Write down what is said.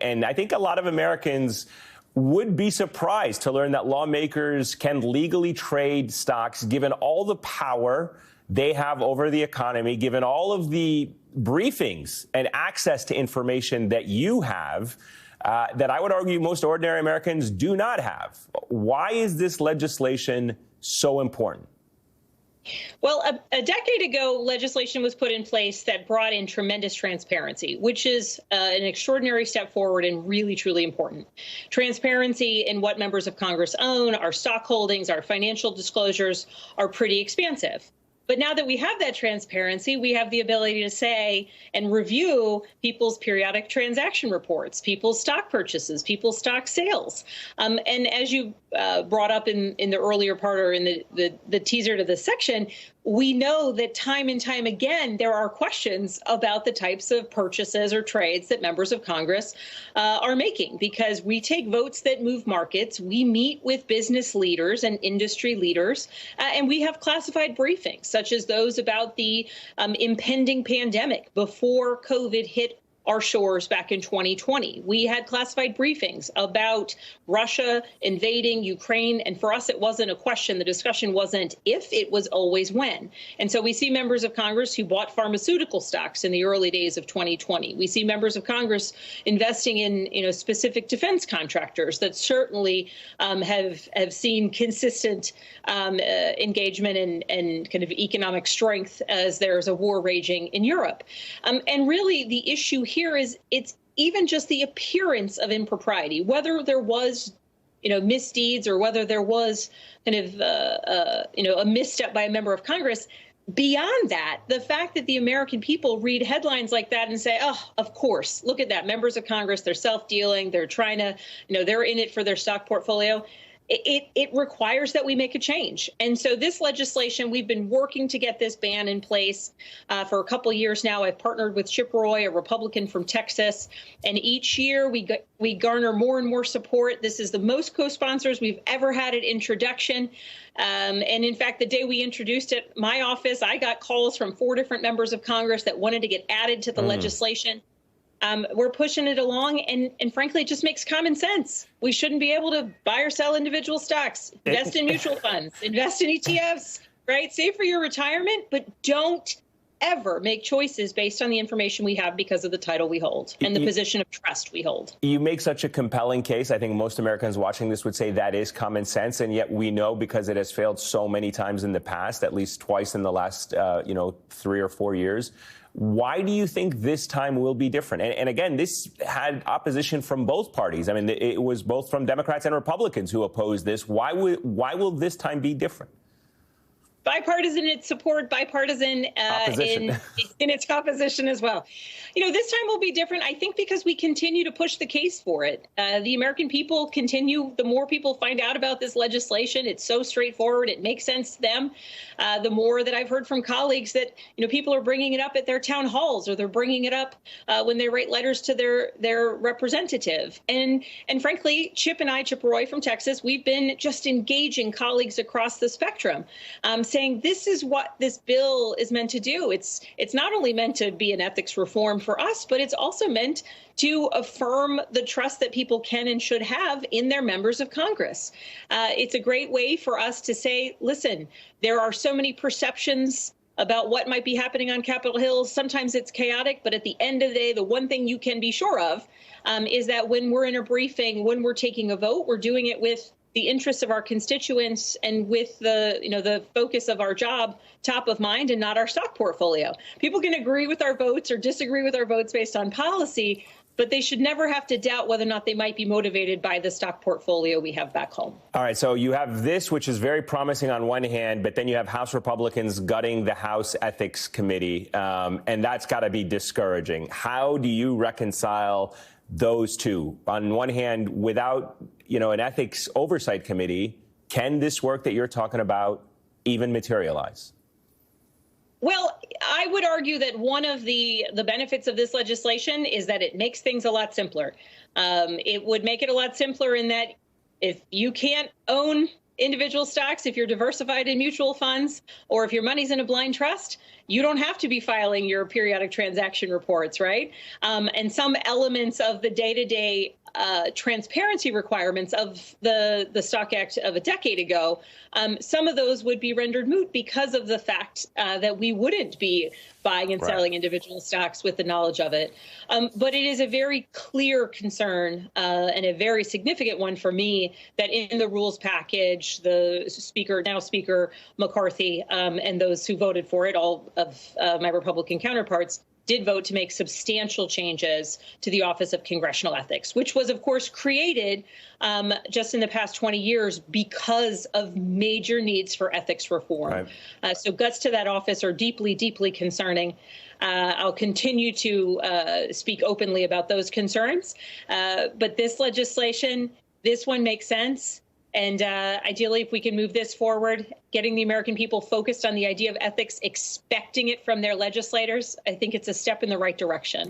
And I think a lot of Americans would be surprised to learn that lawmakers can legally trade stocks, given all the power they have over the economy, given all of the briefings and access to information that you have, that I would argue most ordinary Americans do not have. Why is this legislation so important? Well, a decade ago, legislation was put in place that brought in tremendous transparency, which is an extraordinary step forward and really, truly important. Transparency in what members of Congress own, our stock holdings, our financial disclosures are pretty expansive. But now that we have that transparency, we have the ability to say and review people's periodic transaction reports, people's stock purchases, people's stock sales. And as you brought up in the earlier part or in the teaser to this section, we know that time and time again, there are questions about the types of purchases or trades that members of Congress are making, because we take votes that move markets. We meet with business leaders and industry leaders, and we have classified briefings, such as those about the impending pandemic before COVID hit our shores back in 2020. We had classified briefings about Russia invading Ukraine. And for us, it wasn't a question. The discussion wasn't if, it was always when. And so we see members of Congress who bought pharmaceutical stocks in the early days of 2020. We see members of Congress investing in specific defense contractors that certainly have seen consistent engagement and kind of economic strength as there's a war raging in Europe. And really, the issue here is it's even just the appearance of impropriety, whether there was, misdeeds or whether there was kind of, a misstep by a member of Congress. Beyond that, the fact that the American people read headlines like that and say, oh, of course, look at that. Members of Congress, they're self-dealing. They're trying to, they're in it for their stock portfolio. It requires that we make a change. And so this legislation, we've been working to get this ban in place for a couple of years now. I've partnered with Chip Roy, a Republican from Texas, and each year we garner more and more support. This is the most co-sponsors we've ever had at introduction. And in fact, the day we introduced it, my office, I got calls from 4 different members of Congress that wanted to get added to the legislation. We're pushing it along, and frankly, it just makes common sense. We shouldn't be able to buy or sell individual stocks, invest in mutual funds, invest in ETFs, right? Save for your retirement, but don't ever make choices based on the information we have because of the title we hold and the position of trust we hold. You make such a compelling case. I think most Americans watching this would say that is common sense. And yet we know, because it has failed so many times in the past, at least twice in the last, 3 or 4 years. Why do you think this time will be different? And again, this had opposition from both parties. I mean, it was both from Democrats and Republicans who opposed this. Why will this time be different? Bipartisan in its support, bipartisan in its opposition as well. This time will be different, I think, because we continue to push the case for it. The American people continue, the more people find out about this legislation, it's so straightforward, it makes sense to them. The more that I've heard from colleagues that, people are bringing it up at their town halls, or they're bringing it up when they write letters to their representative. And frankly, Chip Roy from Texas, we've been just engaging colleagues across the spectrum, saying this is what this bill is meant to do. It's not only meant to be an ethics reform for us, but it's also meant to affirm the trust that people can and should have in their members of Congress. It's a great way for us to say, listen, there are so many perceptions about what might be happening on Capitol Hill. Sometimes it's chaotic, but at the end of the day, the one thing you can be sure of is that when we're in a briefing, when we're taking a vote, we're doing it with the interests of our constituents and with the focus of our job top of mind, and not our stock portfolio. People can agree with our votes or disagree with our votes based on policy, but they should never have to doubt whether or not they might be motivated by the stock portfolio we have back home. All right, so you have this, which is very promising on one hand, but then you have House Republicans gutting the House Ethics Committee, and that's got to be discouraging. How do you reconcile those two? On one hand, without an ethics oversight committee, can this work that you're talking about even materialize? Well, I would argue that one of the benefits of this legislation is that it makes things a lot simpler. It would make it a lot simpler in that if you can't own individual stocks, if you're diversified in mutual funds, or if your money's in a blind trust, you don't have to be filing your periodic transaction reports, right? And some elements of the day-to-day transparency requirements of the Stock Act of a decade ago, some of those would be rendered moot because of the fact that we wouldn't be buying and selling individual stocks with the knowledge of it. But it is a very clear concern and a very significant one for me that in the rules package, the now Speaker McCarthy and those who voted for it, all of my Republican counterparts, did vote to make substantial changes to the Office of Congressional Ethics, which was, of course, created just in the past 20 years because of major needs for ethics reform. Right. So guts to that office are deeply, deeply concerning. I'll continue to speak openly about those concerns. But this legislation, this one makes sense. And ideally, if we can move this forward, getting the American people focused on the idea of ethics, expecting it from their legislators, I think it's a step in the right direction.